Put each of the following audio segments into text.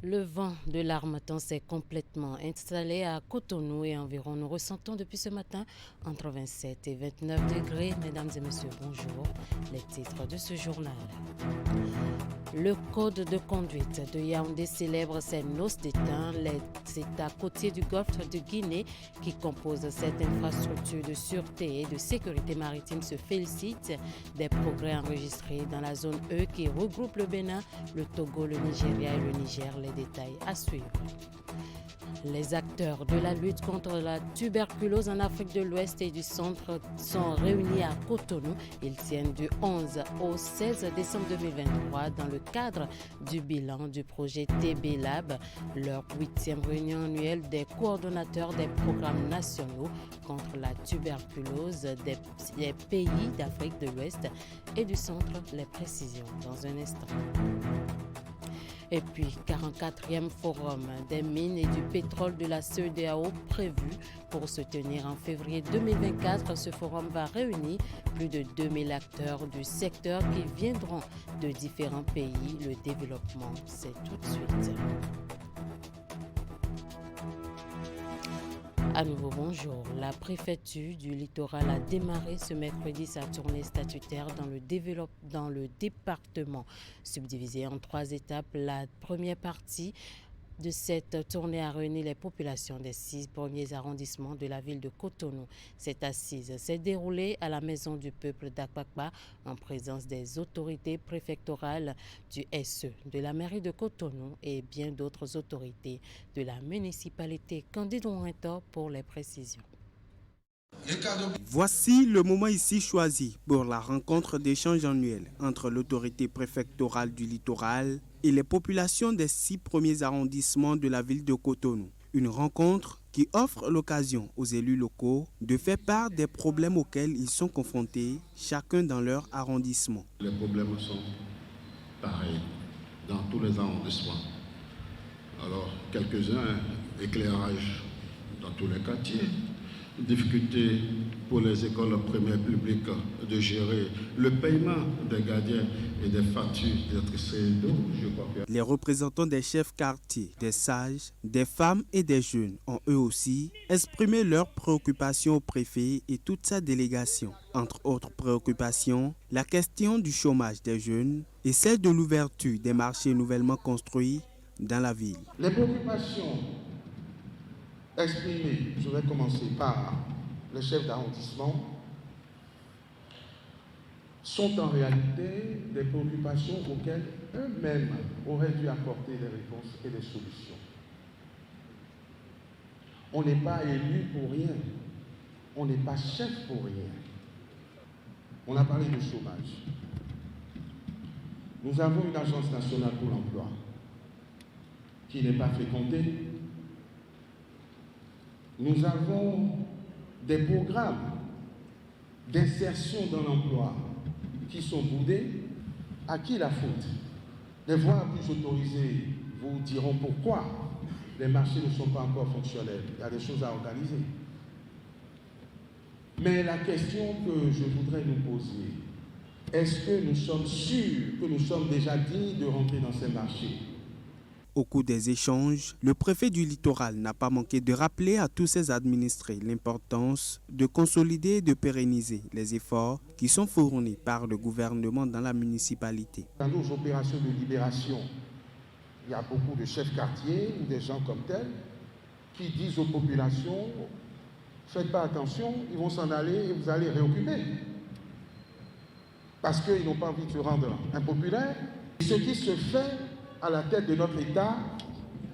Le vent de l'harmattan s'est complètement installé à Cotonou et environ. Nous ressentons depuis ce matin entre 27 et 29 degrés. Mesdames et messieurs, bonjour. Les titres de ce journal. Le code de conduite de Yaoundé célèbre ses noces d'étain. Les États côtiers du golfe de Guinée qui composent cette infrastructure de sûreté et de sécurité maritime se félicitent des progrès enregistrés dans la zone E qui regroupe le Bénin, le Togo, le Nigeria et le Niger. Les détails à suivre. Les acteurs de la lutte contre la tuberculose en Afrique de l'Ouest et du Centre sont réunis à Cotonou. Ils tiennent du 11 au 16 décembre 2023 dans le cadre du bilan du projet TB Lab, leur 8e réunion annuelle des coordonnateurs des programmes nationaux contre la tuberculose des pays d'Afrique de l'Ouest et du Centre. Les précisions dans un instant. Et puis, 44e forum des mines et du pétrole de la CEDEAO prévu pour se tenir en février 2024. Ce forum va réunir plus de 2000 acteurs du secteur qui viendront de différents pays. Le développement, c'est tout de suite. À nouveau, bonjour. La préfecture du littoral a démarré ce mercredi sa tournée statutaire dans le département, subdivisé en 3 étapes. La première partie de cette tournée a réuni les populations des 6 premiers arrondissements de la ville de Cotonou. Cette assise s'est déroulée à la Maison du Peuple d'Akbakba en présence des autorités préfectorales du SE, de la mairie de Cotonou et bien d'autres autorités de la municipalité. Candide Ouintor pour les précisions. Voici le moment ici choisi pour la rencontre d'échange annuel entre l'autorité préfectorale du littoral et les populations des 6 premiers arrondissements de la ville de Cotonou. Une rencontre qui offre l'occasion aux élus locaux de faire part des problèmes auxquels ils sont confrontés, chacun dans leur arrondissement. Les problèmes sont pareils dans tous les arrondissements. Alors, quelques-uns, éclairage dans tous les quartiers, difficulté pour les écoles primaires publiques de gérer le paiement des gardiens et des factures d'électricité et d'eau. Les représentants des chefs quartiers, des sages, des femmes et des jeunes ont eux aussi exprimé leurs préoccupations au préfet et toute sa délégation. Entre autres préoccupations, la question du chômage des jeunes et celle de l'ouverture des marchés nouvellement construits dans la ville. Les préoccupations exprimées, je vais commencer par les chefs d'arrondissement, sont en réalité des préoccupations auxquelles eux-mêmes auraient dû apporter des réponses et des solutions. On n'est pas élu pour rien, on n'est pas chef pour rien. On a parlé de chômage. Nous avons une agence nationale pour l'emploi qui n'est pas fréquentée. Nous avons des programmes d'insertion dans l'emploi qui sont boudés. À qui la faute? Les voies plus autorisées vous diront pourquoi les marchés ne sont pas encore fonctionnels. Il y a des choses à organiser. Mais la question que je voudrais nous poser, est-ce que nous sommes sûrs que nous sommes déjà dignes de rentrer dans ces marchés? Au cours des échanges, le préfet du littoral n'a pas manqué de rappeler à tous ses administrés l'importance de consolider et de pérenniser les efforts qui sont fournis par le gouvernement dans la municipalité. Dans nos opérations de libération, il y a beaucoup de chefs quartiers ou des gens comme tels qui disent aux populations « Faites pas attention, ils vont s'en aller et vous allez réoccuper. » Parce qu'ils n'ont pas envie de se rendre impopulaires. Ce qui se fait à la tête de notre État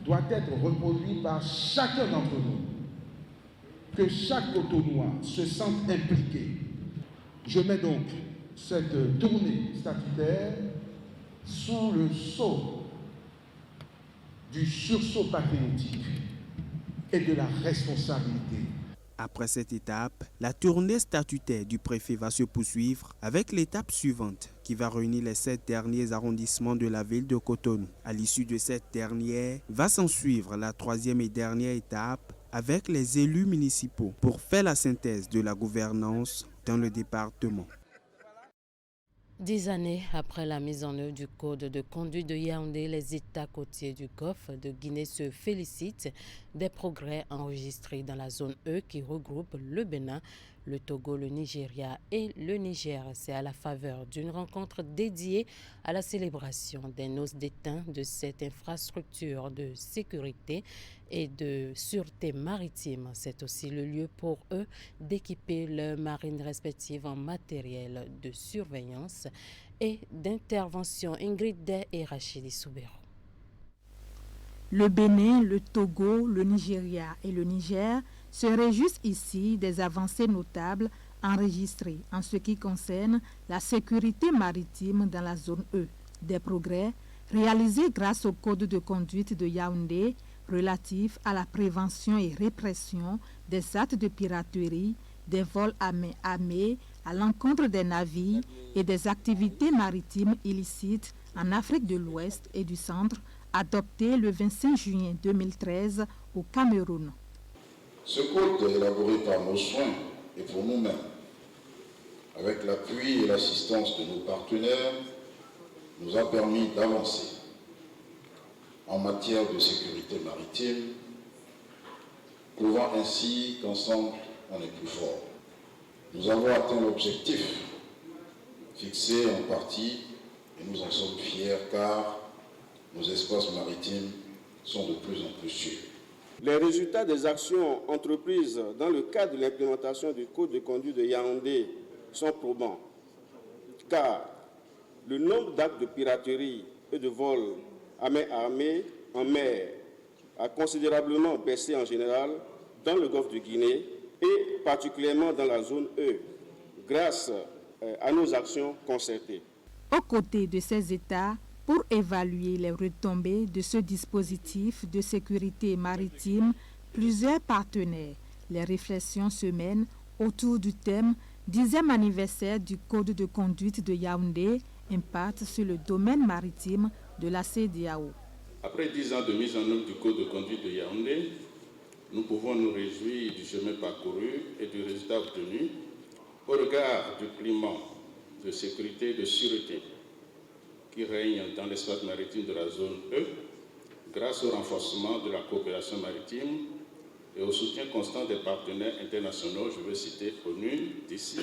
doit être reproduit par chacun d'entre nous. Que chaque Cotonnois se sente impliqué. Je mets donc cette tournée statutaire sous le sceau du sursaut patriotique et de la responsabilité. Après cette étape, la tournée statutaire du préfet va se poursuivre avec l'étape suivante qui va réunir les 7 derniers arrondissements de la ville de Cotonou. À l'issue de cette dernière, va s'en suivre la 3e et dernière étape avec les élus municipaux pour faire la synthèse de la gouvernance dans le département. 10 années après la mise en œuvre du Code de conduite de Yaoundé, les États côtiers du Golfe de Guinée se félicitent des progrès enregistrés dans la zone E qui regroupe le Bénin, le Togo, le Nigeria et le Niger. C'est à la faveur d'une rencontre dédiée à la célébration des noces d'étain de cette infrastructure de sécurité et de sûreté maritime. C'est aussi le lieu pour eux d'équiper leurs marines respectives en matériel de surveillance et d'intervention. Ingrid Day et Rachidi Soubero. Le Bénin, le Togo, le Nigeria et le Niger se réjouissent ici des avancées notables enregistrées en ce qui concerne la sécurité maritime dans la zone E. Des progrès réalisés grâce au Code de conduite de Yaoundé relatif à la prévention et répression des actes de piraterie, des vols à main armée à l'encontre des navires et des activités maritimes illicites en Afrique de l'Ouest et du Centre, adopté le 25 juin 2013 au Cameroun. Ce code élaboré par nos soins et pour nous-mêmes, avec l'appui et l'assistance de nos partenaires, nous a permis d'avancer en matière de sécurité maritime, prouvant ainsi qu'ensemble, on est plus fort. Nous avons atteint l'objectif fixé en partie et nous en sommes fiers car nos espaces maritimes sont de plus en plus sûrs. Les résultats des actions entreprises dans le cadre de l'implémentation du Code de conduite de Yaoundé sont probants, car le nombre d'actes de piraterie et de vols à main armée en mer a considérablement baissé en général dans le golfe de Guinée et particulièrement dans la zone E, grâce à nos actions concertées. Aux côtés de ces États, pour évaluer les retombées de ce dispositif de sécurité maritime, plusieurs partenaires. Les réflexions se mènent autour du thème 10e anniversaire du Code de conduite de Yaoundé, impact sur le domaine maritime de la CEDEAO. Après 10 ans de mise en œuvre du Code de conduite de Yaoundé, nous pouvons nous réjouir du chemin parcouru et du résultat obtenu au regard du climat de sécurité et de sûreté qui règne dans l'espace maritime de la zone E, grâce au renforcement de la coopération maritime et au soutien constant des partenaires internationaux, je veux citer ONU, d'ici,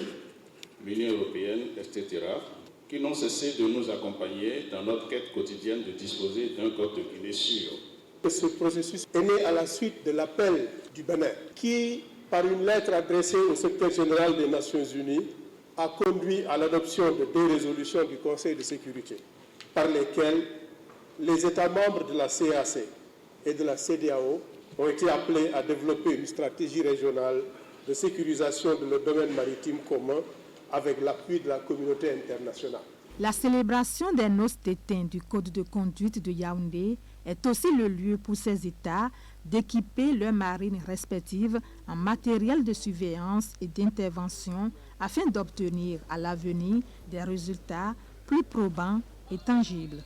l'Union européenne, etc., qui n'ont cessé de nous accompagner dans notre quête quotidienne de disposer d'un golfe de Guinée sûr. Ce processus est né à la suite de l'appel du Bénin, qui, par une lettre adressée au secrétaire général des Nations Unies, a conduit à l'adoption de 2 résolutions du Conseil de sécurité, par lesquelles les États membres de la CAC et de la CEDEAO ont été appelés à développer une stratégie régionale de sécurisation de leur domaine maritime commun avec l'appui de la communauté internationale. La célébration des noces d'étain du Code de conduite de Yaoundé est aussi le lieu pour ces États d'équiper leurs marines respectives en matériel de surveillance et d'intervention afin d'obtenir à l'avenir des résultats plus probants et tangibles.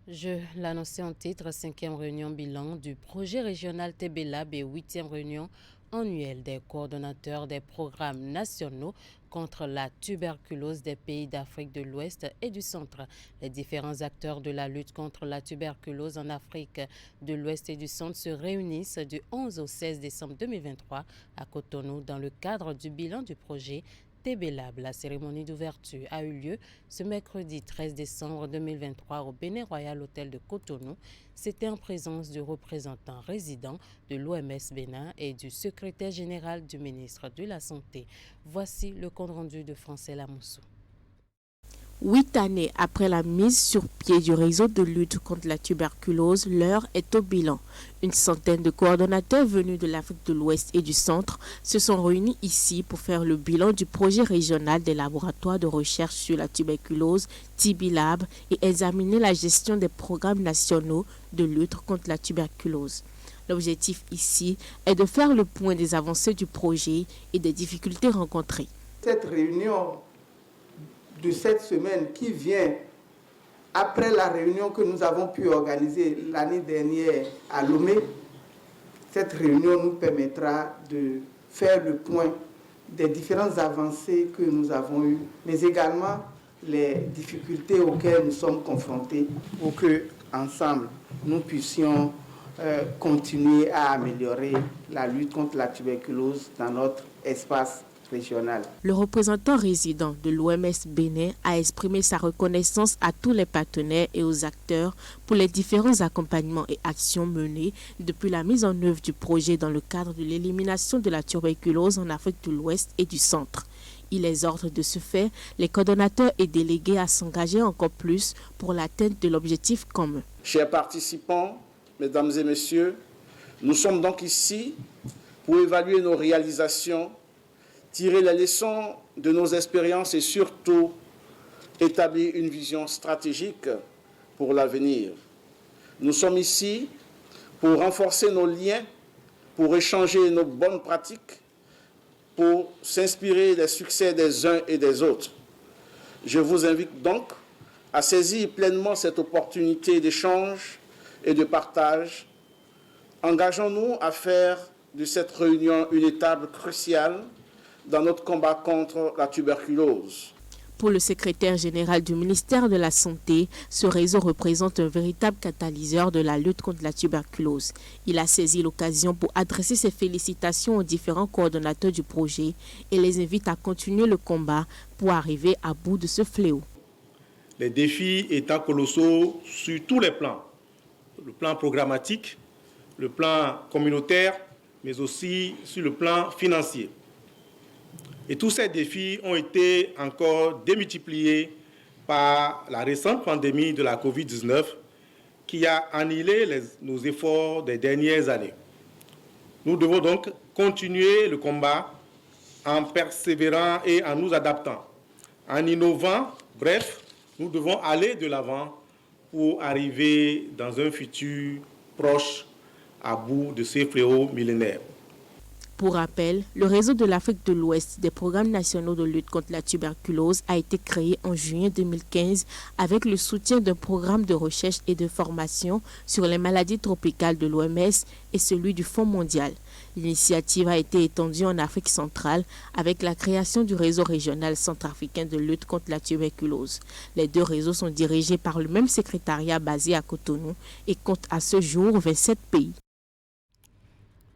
Je l'annonçais en titre, 5e réunion bilan du projet régional TBLab et 8e réunion annuelle des coordonnateurs des programmes nationaux contre la tuberculose des pays d'Afrique de l'Ouest et du Centre. Les différents acteurs de la lutte contre la tuberculose en Afrique de l'Ouest et du Centre se réunissent du 11 au 16 décembre 2023 à Cotonou dans le cadre du bilan du projet TBLab. La cérémonie d'ouverture a eu lieu ce mercredi 13 décembre 2023 au Bénin Royal Hôtel de Cotonou. C'était en présence du représentant résident de l'OMS Bénin et du secrétaire général du ministre de la Santé. Voici le compte-rendu de Francais Lamoussou. 8 années après la mise sur pied du réseau de lutte contre la tuberculose, l'heure est au bilan. Une centaine de coordonnateurs venus de l'Afrique de l'Ouest et du Centre se sont réunis ici pour faire le bilan du projet régional des laboratoires de recherche sur la tuberculose, TBLab, et examiner la gestion des programmes nationaux de lutte contre la tuberculose. L'objectif ici est de faire le point des avancées du projet et des difficultés rencontrées. Cette réunion de cette semaine qui vient après la réunion que nous avons pu organiser l'année dernière à Lomé, cette réunion nous permettra de faire le point des différentes avancées que nous avons eues, mais également les difficultés auxquelles nous sommes confrontés pour que, ensemble, nous puissions continuer à améliorer la lutte contre la tuberculose dans notre espace régional. Le représentant résident de l'OMS Bénin a exprimé sa reconnaissance à tous les partenaires et aux acteurs pour les différents accompagnements et actions menés depuis la mise en œuvre du projet dans le cadre de l'élimination de la tuberculose en Afrique de l'Ouest et du Centre. Il exhorte de ce fait les coordonnateurs et délégués à s'engager encore plus pour l'atteinte de l'objectif commun. Chers participants, mesdames et messieurs, nous sommes donc ici pour évaluer nos réalisations, tirer les leçons de nos expériences et surtout établir une vision stratégique pour l'avenir. Nous sommes ici pour renforcer nos liens, pour échanger nos bonnes pratiques, pour s'inspirer des succès des uns et des autres. Je vous invite donc à saisir pleinement cette opportunité d'échange et de partage. Engageons-nous à faire de cette réunion une étape cruciale dans notre combat contre la tuberculose. Pour le secrétaire général du ministère de la Santé, ce réseau représente un véritable catalyseur de la lutte contre la tuberculose. Il a saisi l'occasion pour adresser ses félicitations aux différents coordonnateurs du projet et les invite à continuer le combat pour arriver à bout de ce fléau. Les défis étant colossaux sur tous les plans, le plan programmatique, le plan communautaire, mais aussi sur le plan financier. Et tous ces défis ont été encore démultipliés par la récente pandémie de la Covid-19 qui a annihilé nos efforts des dernières années. Nous devons donc continuer le combat en persévérant et en nous adaptant, en innovant. Bref, nous devons aller de l'avant pour arriver dans un futur proche à bout de ces fléaux millénaires. Pour rappel, le réseau de l'Afrique de l'Ouest des programmes nationaux de lutte contre la tuberculose a été créé en juillet 2015 avec le soutien d'un programme de recherche et de formation sur les maladies tropicales de l'OMS et celui du Fonds mondial. L'initiative a été étendue en Afrique centrale avec la création du réseau régional centrafricain de lutte contre la tuberculose. Les deux réseaux sont dirigés par le même secrétariat basé à Cotonou et comptent à ce jour 27 pays.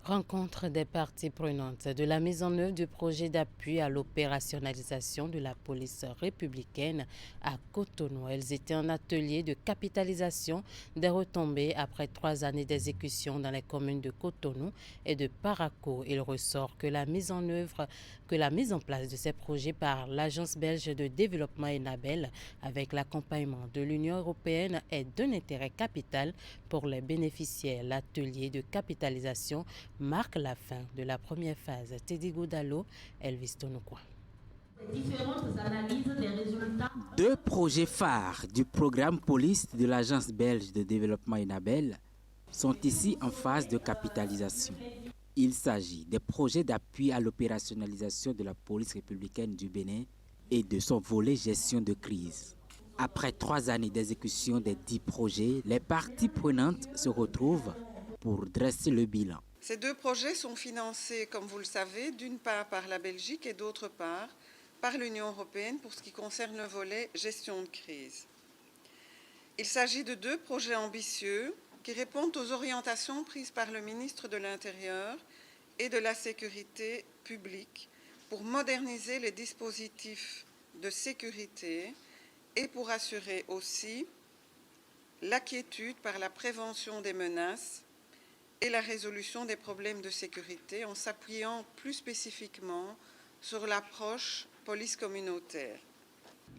Rencontre des parties prenantes de la mise en œuvre du projet d'appui à l'opérationnalisation de la police républicaine à Cotonou. Elles étaient en atelier de capitalisation des retombées après 3 années d'exécution dans les communes de Cotonou et de Parakou. Il ressort que la mise en place de ces projets par l'Agence belge de développement ENABEL avec l'accompagnement de l'Union européenne est d'un intérêt capital pour les bénéficiaires. L'atelier de capitalisation marque la fin de la première phase. Teddy Godalo, Elvis Tonokwa. Deux projets phares du programme police de l'Agence belge de développement ENABEL sont ici en phase de capitalisation. Il s'agit des projets d'appui à l'opérationnalisation de la police républicaine du Bénin et de son volet gestion de crise. Après 3 années d'exécution des 10 projets, les parties prenantes se retrouvent pour dresser le bilan. Ces 2 projets sont financés, comme vous le savez, d'une part par la Belgique et d'autre part par l'Union européenne pour ce qui concerne le volet gestion de crise. Il s'agit de 2 projets ambitieux qui répondent aux orientations prises par le ministre de l'Intérieur et de la Sécurité publique pour moderniser les dispositifs de sécurité et pour assurer aussi la quiétude par la prévention des menaces et la résolution des problèmes de sécurité en s'appuyant plus spécifiquement sur l'approche police communautaire.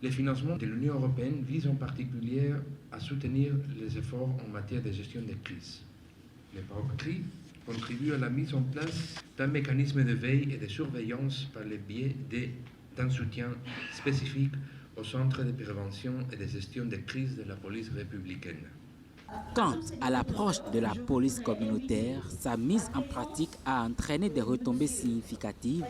Les financements de l'Union européenne visent en particulier à soutenir les efforts en matière de gestion des crises. Les PAOCRI contribuent à la mise en place d'un mécanisme de veille et de surveillance par le biais d'un soutien spécifique au Centre de prévention et de gestion des crises de la police républicaine. Quant à l'approche de la police communautaire, sa mise en pratique a entraîné des retombées significatives,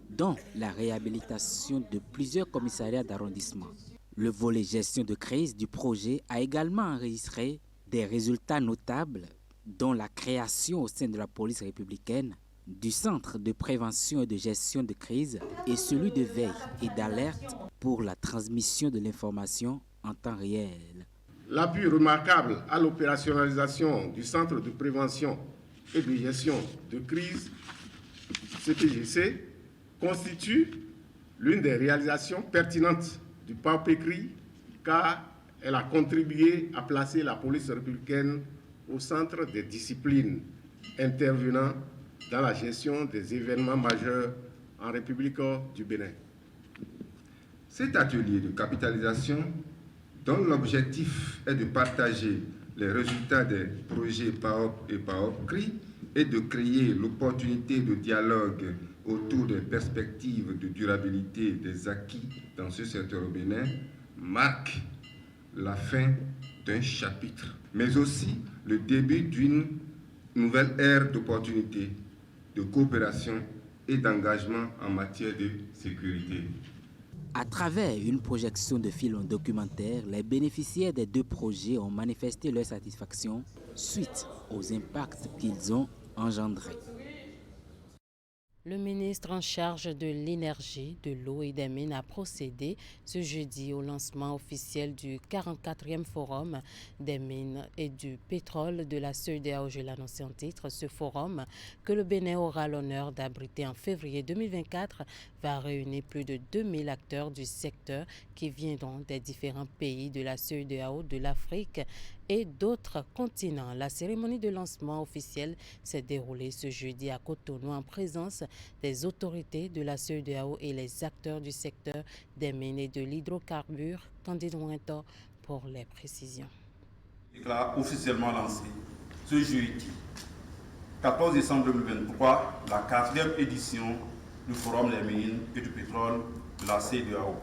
dont la réhabilitation de plusieurs commissariats d'arrondissement. Le volet gestion de crise du projet a également enregistré des résultats notables, dont la création au sein de la police républicaine du Centre de prévention et de gestion de crise et celui de veille et d'alerte pour la transmission de l'information en temps réel. L'appui remarquable à l'opérationnalisation du Centre de prévention et de gestion de crise, CPGC, constitue l'une des réalisations pertinentes du PAPECRI car elle a contribué à placer la police républicaine au centre des disciplines intervenant dans la gestion des événements majeurs en République du Bénin. Cet atelier de capitalisation, dont l'objectif est de partager les résultats des projets PAOP et PAOP-CRI et de créer l'opportunité de dialogue autour des perspectives de durabilité des acquis dans ce secteur au Bénin, marque la fin d'un chapitre, mais aussi le début d'une nouvelle ère d'opportunités, de coopération et d'engagement en matière de sécurité. À travers une projection de film documentaire, les bénéficiaires des deux projets ont manifesté leur satisfaction suite aux impacts qu'ils ont engendrés. Le ministre en charge de l'énergie, de l'eau et des mines a procédé ce jeudi au lancement officiel du 44e forum des mines et du pétrole de la CEDEAO. Je l'annonçais en titre. Ce forum, que le Bénin aura l'honneur d'abriter en février 2024, va réunir plus de 2000 acteurs du secteur qui viendront des différents pays de la CEDEAO, de l'Afrique et d'autres continents. La cérémonie de lancement officielle s'est déroulée ce jeudi à Cotonou en présence des autorités de la CEDEAO et les acteurs du secteur des mines et de l'hydrocarbure. Candide Ouintor pour les précisions. Déclare officiellement lancé ce jeudi 14 décembre 2023 la 4e édition du Forum des mines et du pétrole de la CEDEAO.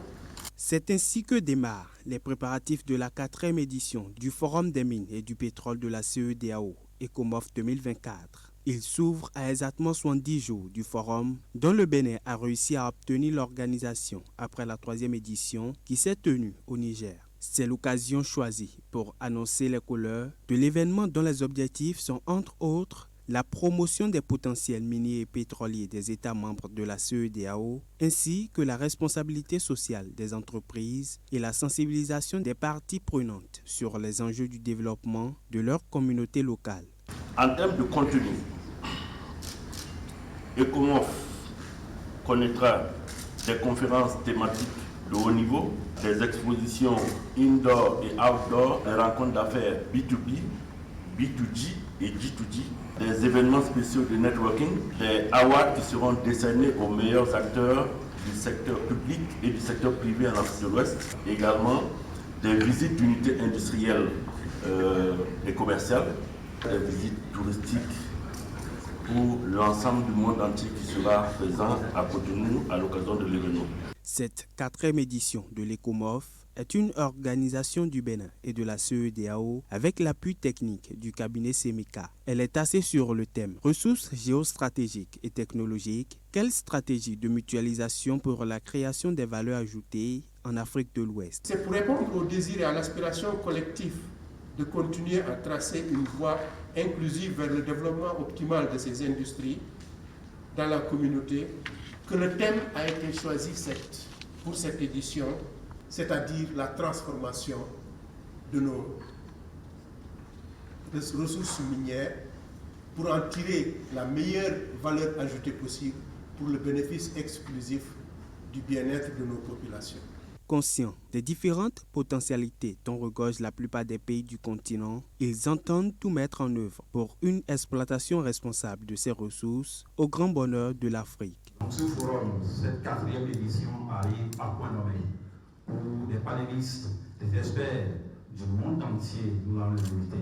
C'est ainsi que démarrent les préparatifs de la 4e édition du Forum des mines et du pétrole de la CEDEAO, ECOMOF 2024. Il s'ouvre à exactement 70 jours du forum dont le Bénin a réussi à obtenir l'organisation après la 3e édition qui s'est tenue au Niger. C'est l'occasion choisie pour annoncer les couleurs de l'événement dont les objectifs sont entre autres la promotion des potentiels miniers et pétroliers des États membres de la CEDEAO, ainsi que la responsabilité sociale des entreprises et la sensibilisation des parties prenantes sur les enjeux du développement de leur communauté locale. En termes de contenu, ECOMOF connaîtra des conférences thématiques de haut niveau, des expositions indoor et outdoor, des rencontres d'affaires B2B, B2G et G2G, des événements spéciaux de networking, des awards qui seront décernés aux meilleurs acteurs du secteur public et du secteur privé en Afrique de l'Ouest, également des visites d'unités industrielles et commerciales, des visites touristiques pour l'ensemble du monde entier qui sera présent à Cotonou à l'occasion de l'événement. Cette 4e édition de l'ECOMOF est une organisation du Bénin et de la CEDEAO avec l'appui technique du cabinet CEMICA. Elle est assise sur le thème ressources géostratégiques et technologiques. Quelle stratégie de mutualisation pour la création des valeurs ajoutées en Afrique de l'Ouest? C'est pour répondre au désir et à l'aspiration collective de continuer à tracer une voie inclusive vers le développement optimal de ces industries dans la communauté que le thème a été choisi pour cette édition, c'est-à-dire la transformation de nos ressources minières pour en tirer la meilleure valeur ajoutée possible pour le bénéfice exclusif du bien-être de nos populations. Conscients des différentes potentialités dont regorgent la plupart des pays du continent, ils entendent tout mettre en œuvre pour une exploitation responsable de ces ressources au grand bonheur de l'Afrique. Ce forum, cette 4e édition arrive à point nommé où des panélistes, des experts du monde entier nous allons inviter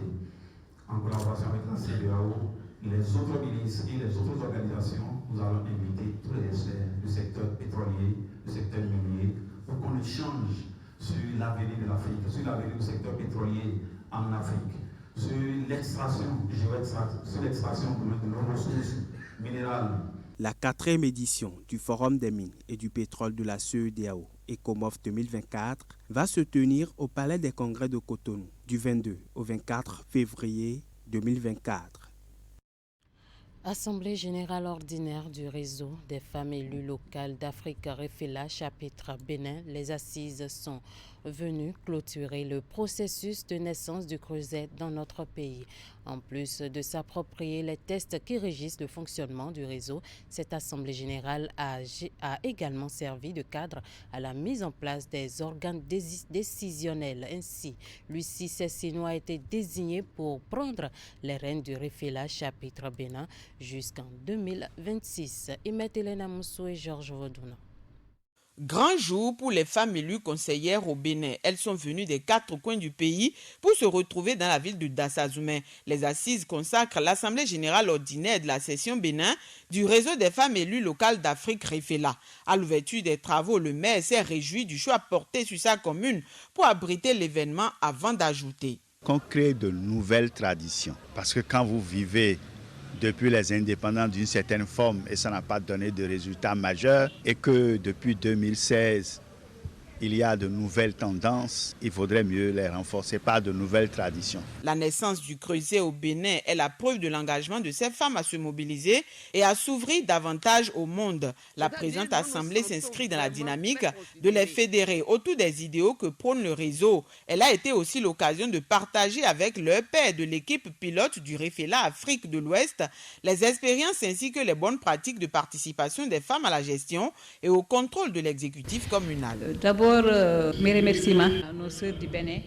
en collaboration avec la CEDEAO, les autres ministres et les autres organisations. Nous allons inviter tous les experts du secteur pétrolier, du secteur minier, pour qu'on échange sur l'avenir de l'Afrique, sur l'avenir du secteur pétrolier en Afrique, sur l'extraction, sur l'extraction de nos ressources minérales. La 4e édition du Forum des mines et du pétrole de la CEDEAO, ECOMOF 2024, va se tenir au Palais des Congrès de Cotonou du 22 au 24 février 2024. Assemblée générale ordinaire du réseau des femmes élues locales d'Afrique Réféla, chapitre Bénin. Les assises sont venues clôturer le processus de naissance du creuset dans notre pays. En plus de s'approprier les tests qui régissent le fonctionnement du réseau, cette Assemblée générale a également servi de cadre à la mise en place des organes décisionnels. Ainsi, Lucie Sessino a été désignée pour prendre les rênes du Réféla, chapitre Bénin, jusqu'en 2026. Imet Elena Moussou et Georges Vodouna. Grand jour pour les femmes élues conseillères au Bénin. Elles sont venues des 4 coins du pays pour se retrouver dans la ville de Dassazoumé. Les assises consacrent l'Assemblée générale ordinaire de la session Bénin du réseau des femmes élues locales d'Afrique Réféla. À l'ouverture des travaux, le maire s'est réjoui du choix porté sur sa commune pour abriter l'événement avant d'ajouter. Qu'on crée de nouvelles traditions. Parce que quand vous vivez depuis les indépendants d'une certaine forme et ça n'a pas donné de résultats majeurs et que depuis 2016, il y a de nouvelles tendances, il faudrait mieux les renforcer par de nouvelles traditions. La naissance du creuset au Bénin est la preuve de l'engagement de ces femmes à se mobiliser et à s'ouvrir davantage au monde. La présente assemblée s'inscrit dans la dynamique de les fédérer autour des idéaux que prône le réseau. Elle a été aussi l'occasion de partager avec leurs pairs de l'équipe pilote du Réféla Afrique de l'Ouest les expériences ainsi que les bonnes pratiques de participation des femmes à la gestion et au contrôle de l'exécutif communal. D'abord, mes remerciements à nos sœurs du Bénin,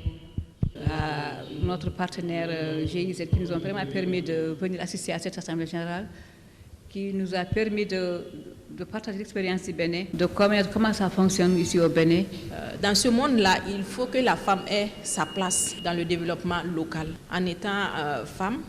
à notre partenaire GIZ qui nous ont vraiment permis de venir assister à cette Assemblée générale, qui nous a permis de partager l'expérience du Bénin, de comment ça fonctionne ici au Bénin. Dans ce monde-là, il faut que la femme ait sa place dans le développement local, en étant femme,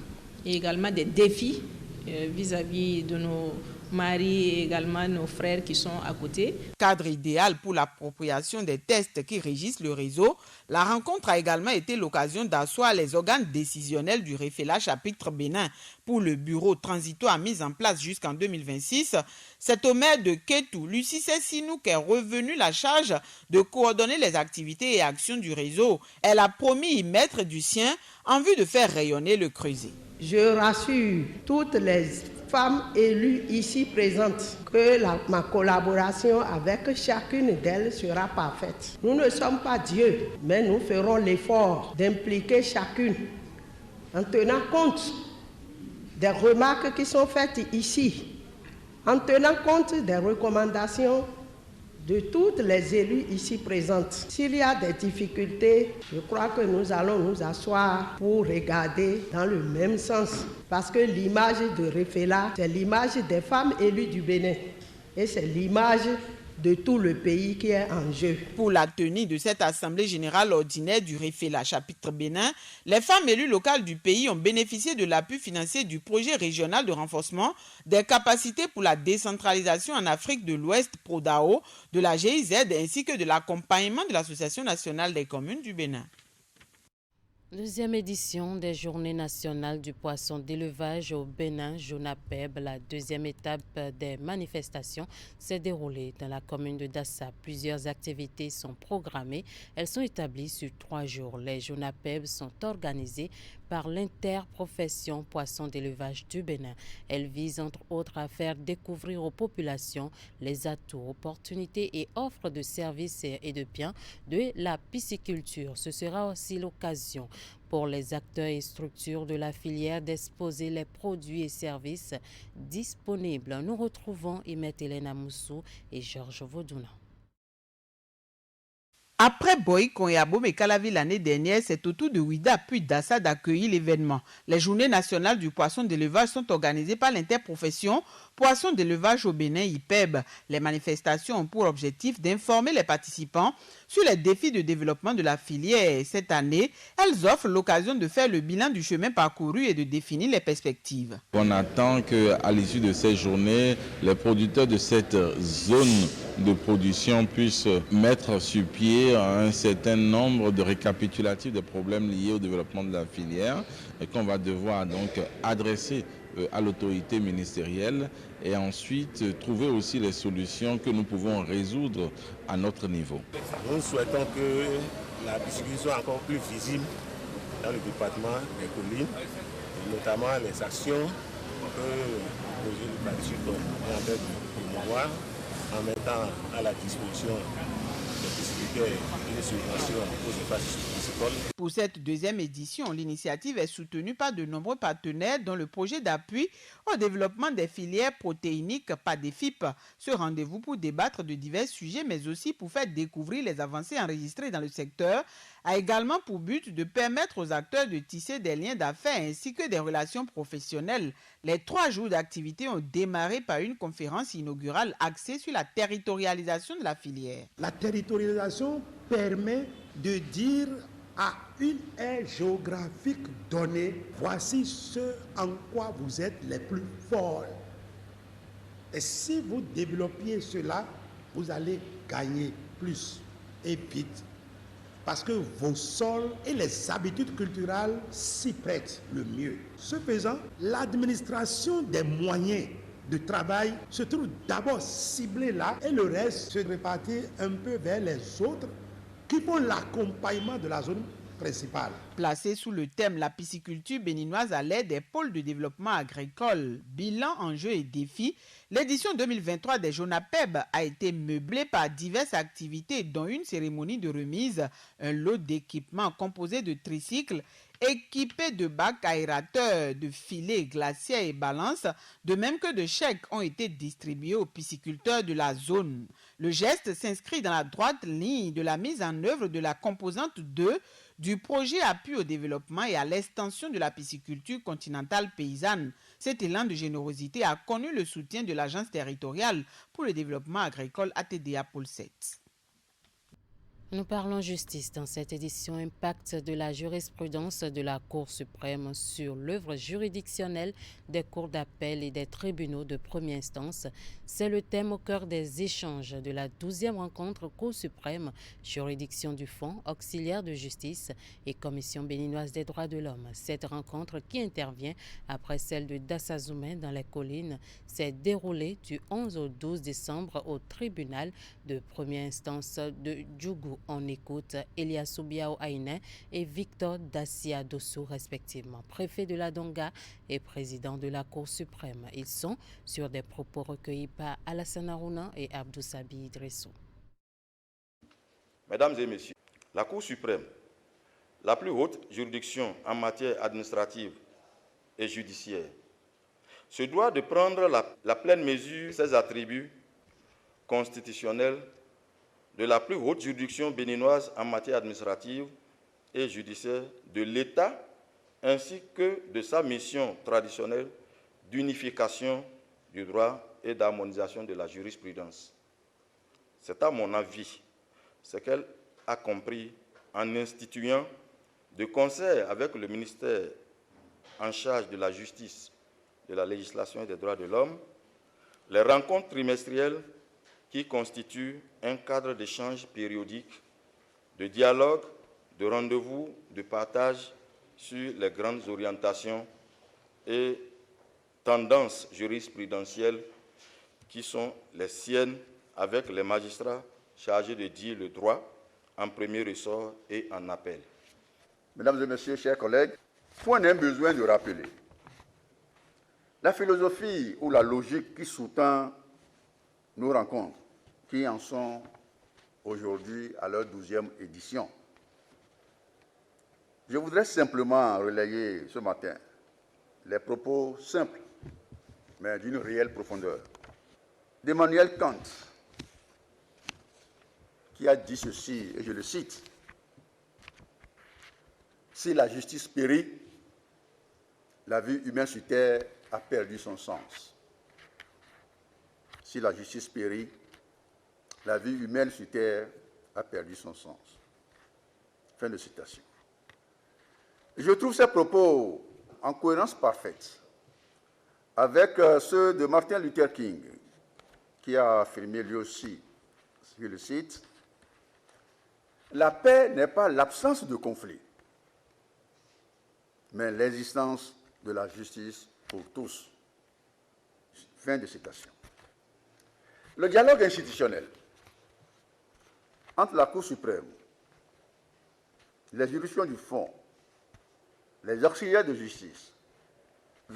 et également des défis vis-à-vis de nos maris et également nos frères qui sont à côté. Cadre idéal pour l'appropriation des tests qui régissent le réseau, la rencontre a également été l'occasion d'asseoir les organes décisionnels du Réféla chapitre Bénin pour le bureau transitoire mis en place jusqu'en 2026. C'est au maire de Kétou, Lucie Sessinou, qui est revenue la charge de coordonner les activités et actions du réseau. Elle a promis y mettre du sien en vue de faire rayonner le creuset. Je rassure toutes les femmes élues ici présentes que ma collaboration avec chacune d'elles sera parfaite. Nous ne sommes pas Dieu, mais nous ferons l'effort d'impliquer chacune en tenant compte des remarques qui sont faites ici, en tenant compte des recommandations de toutes les élus ici présentes. S'il y a des difficultés, je crois que nous allons nous asseoir pour regarder dans le même sens. Parce que l'image de Réféla, c'est l'image des femmes élues du Bénin. Et c'est l'image de tout le pays qui est en jeu. Pour la tenue de cette Assemblée générale ordinaire du Réféla chapitre Bénin, les femmes élues locales du pays ont bénéficié de l'appui financier du projet régional de renforcement des capacités pour la décentralisation en Afrique de l'Ouest, PRODAO, de la GIZ ainsi que de l'accompagnement de l'Association nationale des communes du Bénin. Deuxième édition des Journées nationales du poisson d'élevage au Bénin, JONAPEB. La deuxième étape des manifestations s'est déroulée dans la commune de Dassa. Plusieurs activités sont programmées. Elles sont établies sur 3 jours. Les JONAPEB sont organisées par l'interprofession poisson d'élevage du Bénin. Elles visent entre autres à faire découvrir aux populations les atouts, opportunités et offres de services et de biens de la pisciculture. Ce sera aussi l'occasion pour les acteurs et structures de la filière d'exposer les produits et services disponibles. Nous retrouvons Imet Elena Moussou et Georges Vodouna. Après Boïkon et Abomey Calavi l'année dernière, c'est au tour de Ouida puis Dassa d'accueillir l'événement. Les journées nationales du poisson d'élevage sont organisées par l'interprofession poisson d'élevage au Bénin IPEB. Les manifestations ont pour objectif d'informer les participants sur les défis de développement de la filière. Cette année, elles offrent l'occasion de faire le bilan du chemin parcouru et de définir les perspectives. On attend qu'à l'issue de ces journées, les producteurs de cette zone de production puissent mettre sur pied un certain nombre de récapitulatifs des problèmes liés au développement de la filière et qu'on va devoir donc adresser à l'autorité ministérielle et ensuite trouver aussi les solutions que nous pouvons résoudre à notre niveau. Nous souhaitons que la pisciculture soit encore plus visible dans le département des collines, notamment les actions que le projet de parachute est en train de promouvoir en mettant à la disposition des possibilités et des subventions aux espaces piscicoles. Pour cette deuxième édition, l'initiative est soutenue par de nombreux partenaires dont le projet d'appui au développement des filières protéiniques PADEFIP. Ce rendez-vous pour débattre de divers sujets mais aussi pour faire découvrir les avancées enregistrées dans le secteur a également pour but de permettre aux acteurs de tisser des liens d'affaires ainsi que des relations professionnelles. Les 3 jours d'activité ont démarré par une conférence inaugurale axée sur la territorialisation de la filière. La territorialisation permet de dire à une aire géographique donnée, voici ce en quoi vous êtes les plus forts. Et si vous développiez cela, vous allez gagner plus et vite. Parce que vos sols et les habitudes culturelles s'y prêtent le mieux. Ce faisant, l'administration des moyens de travail se trouve d'abord ciblée là et le reste se répartit un peu vers les autres qui font l'accompagnement de la zone principale. Placée sous le thème La pisciculture béninoise à l'aide des pôles de développement agricole, bilan, enjeux et défis, l'édition 2023 des JONAPEB a été meublée par diverses activités dont une cérémonie de remise, un lot d'équipements composé de tricycles équipés de bacs aérateurs, de filets, glaciers et balances, de même que de chèques ont été distribués aux pisciculteurs de la zone. Le geste s'inscrit dans la droite ligne de la mise en œuvre de la composante 2 du projet appui au développement et à l'extension de la pisciculture continentale paysanne. Cet élan de générosité a connu le soutien de l'Agence territoriale pour le développement agricole ATDA Pôle 7. Nous parlons justice dans cette édition impact de la jurisprudence de la Cour suprême sur l'œuvre juridictionnelle des cours d'appel et des tribunaux de première instance. C'est le thème au cœur des échanges de la 12e rencontre Cour suprême, juridiction du Fonds, auxiliaire de justice et Commission béninoise des droits de l'homme. Cette rencontre qui intervient après celle de Dassazoumen dans les collines s'est déroulée du 11 au 12 décembre au tribunal de première instance de Djougou. On écoute Elias Biao Aïnen et Victor Dassia Dossou, respectivement, préfet de la Donga et président de la Cour suprême. Ils sont sur des propos recueillis par Alassane Harouna et Abdou Sabi Idrissou. Mesdames et messieurs, la Cour suprême, la plus haute juridiction en matière administrative et judiciaire, se doit de prendre la pleine mesure de ses attributs constitutionnels de la plus haute juridiction béninoise en matière administrative et judiciaire de l'État, ainsi que de sa mission traditionnelle d'unification du droit et d'harmonisation de la jurisprudence. C'est à mon avis ce qu'elle a compris en instituant, de concert avec le ministère en charge de la justice, de la législation et des droits de l'homme, les rencontres trimestrielles qui constituent un cadre d'échange périodique, de dialogue, de rendez-vous, de partage sur les grandes orientations et tendances jurisprudentielles qui sont les siennes avec les magistrats chargés de dire le droit en premier ressort et en appel. Mesdames et messieurs, chers collègues, point n'est besoin de rappeler la philosophie ou la logique qui sous-tend nos rencontres, qui en sont aujourd'hui à leur 12e édition. Je voudrais simplement relayer ce matin les propos simples, mais d'une réelle profondeur, d'Emmanuel Kant, qui a dit ceci, et je le cite: « Si la justice périt, la vie humaine sur terre a perdu son sens. Si la justice périt, la vie humaine sur terre a perdu son sens. » Fin de citation. Je trouve ces propos en cohérence parfaite avec ceux de Martin Luther King, qui a affirmé lui aussi, je le cite, « La paix n'est pas l'absence de conflit, mais l'existence de la justice pour tous. » Fin de citation. Le dialogue institutionnel entre la Cour suprême, les juridictions du Fonds, les auxiliaires de justice,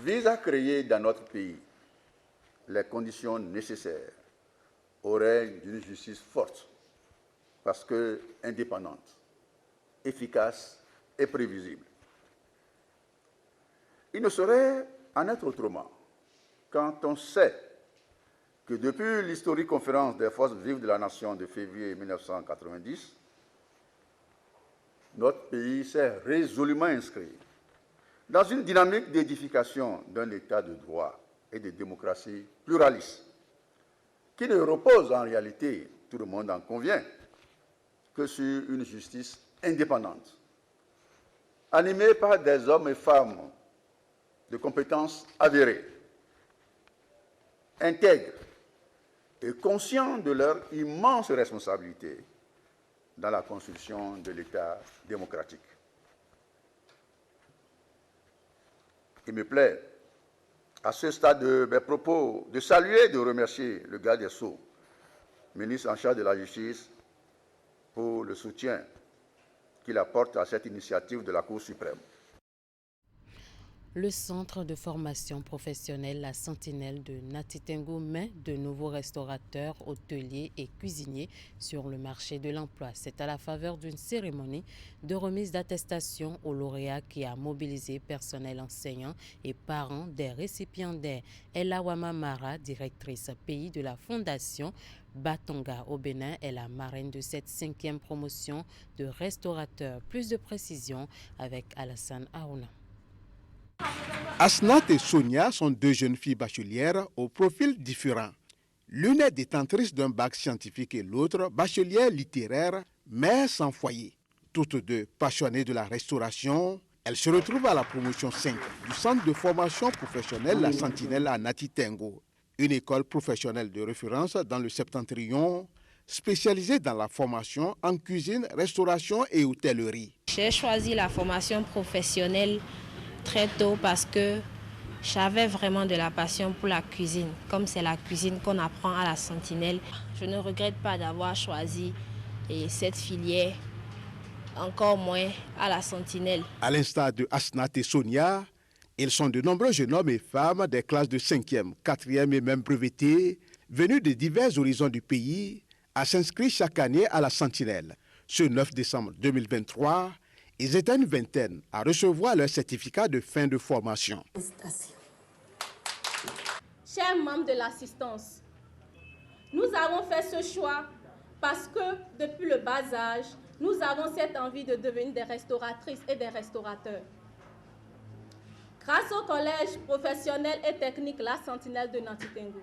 vise à créer dans notre pays les conditions nécessaires au règne d'une justice forte, parce que indépendante, efficace et prévisible. Il ne saurait en être autrement quand on sait que depuis l'historique conférence des forces vives de la nation de février 1990, notre pays s'est résolument inscrit dans une dynamique d'édification d'un État de droit et de démocratie pluraliste, qui ne repose en réalité, tout le monde en convient, que sur une justice indépendante, animée par des hommes et femmes de compétences avérées, intègres et conscients de leur immense responsabilité dans la construction de l'État démocratique. Il me plaît, à ce stade de mes propos, de saluer et de remercier le garde des Sceaux, ministre en charge de la Justice, pour le soutien qu'il apporte à cette initiative de la Cour suprême. Le centre de formation professionnelle La Sentinelle de Natitengo met de nouveaux restaurateurs, hôteliers et cuisiniers sur le marché de l'emploi. C'est à la faveur d'une cérémonie de remise d'attestation aux lauréats qui a mobilisé personnel enseignant et parents des récipiendaires. Ella Wamamara, directrice pays de la Fondation Batonga au Bénin, est la marraine de cette 5e promotion de restaurateurs. Plus de précisions avec Alassane Aouna. Asnat et Sonia sont deux jeunes filles bachelières au profil différent. L'une est détentrice d'un bac scientifique et l'autre bachelière littéraire, mais sans foyer. Toutes deux passionnées de la restauration, elles se retrouvent à la promotion 5 du centre de formation professionnelle La Sentinelle à Natitengo, une école professionnelle de référence dans le Septentrion, spécialisée dans la formation en cuisine, restauration et hôtellerie. J'ai choisi la formation professionnelle très tôt parce que j'avais vraiment de la passion pour la cuisine. Comme c'est la cuisine qu'on apprend à la Sentinelle, je ne regrette pas d'avoir choisi cette filière, encore moins à la Sentinelle. À l'instar de Asnat et Sonia, ils sont de nombreux jeunes hommes et femmes des classes de 5e, 4e et même brevetés, venus de divers horizons du pays, à s'inscrire chaque année à la Sentinelle. Ce 9 décembre 2023, ils étaient une vingtaine à recevoir leur certificat de fin de formation. Chers membres de l'assistance, nous avons fait ce choix parce que depuis le bas âge, nous avons cette envie de devenir des restauratrices et des restaurateurs. Grâce au collège professionnel et technique La Sentinelle de Natitengo,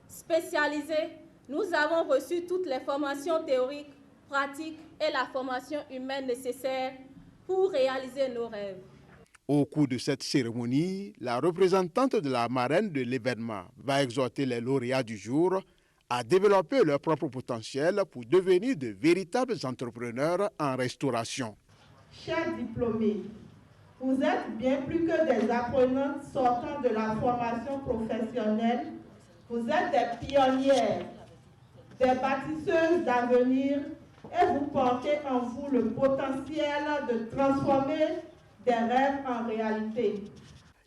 spécialisé, nous avons reçu toutes les formations théoriques, pratiques et la formation humaine nécessaire pour réaliser nos rêves. Au cours de cette cérémonie, la représentante de la marraine de l'événement va exhorter les lauréats du jour à développer leur propre potentiel pour devenir de véritables entrepreneurs en restauration. Chers diplômés, vous êtes bien plus que des apprenantes sortant de la formation professionnelle. Vous êtes des pionnières, des bâtisseuses d'avenir et vous portez en vous le potentiel de transformer des rêves en réalité.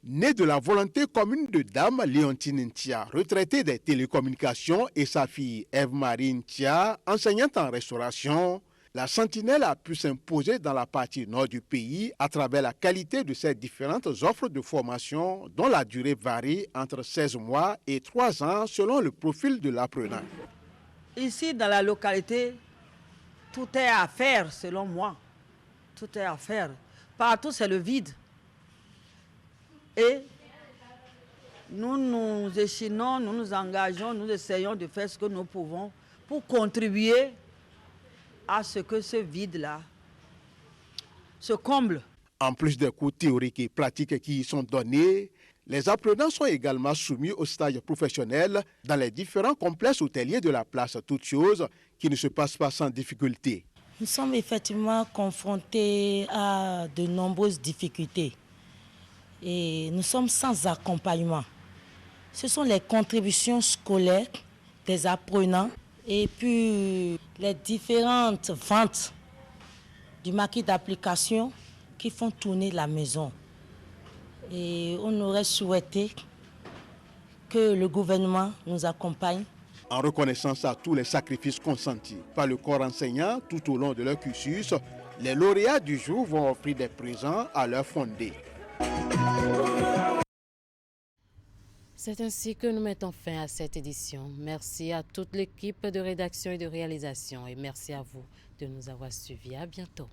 Née de la volonté commune de Dame Léontine Ntia, retraitée des télécommunications, et sa fille Eve-Marie Ntia, enseignante en restauration, la Sentinelle a pu s'imposer dans la partie nord du pays à travers la qualité de ses différentes offres de formation dont la durée varie entre 16 mois et 3 ans selon le profil de l'apprenant. Ici, dans la localité, tout est à faire selon moi. Tout est à faire. Partout, c'est le vide. Et nous nous échinons, nous nous engageons, nous essayons de faire ce que nous pouvons pour contribuer à ce que ce vide-là se comble. En plus des cours théoriques et pratiques qui y sont donnés, les apprenants sont également soumis au stage professionnel dans les différents complexes hôteliers de la place, toutes choses qui ne se passent pas sans difficulté. Nous sommes effectivement confrontés à de nombreuses difficultés et nous sommes sans accompagnement. Ce sont les contributions scolaires des apprenants et puis les différentes ventes du maquis d'application qui font tourner la maison. Et on aurait souhaité que le gouvernement nous accompagne. En reconnaissance à tous les sacrifices consentis par le corps enseignant tout au long de leur cursus, les lauréats du jour vont offrir des présents à leurs fondés. C'est ainsi que nous mettons fin à cette édition. Merci à toute l'équipe de rédaction et de réalisation et merci à vous de nous avoir suivis. À bientôt.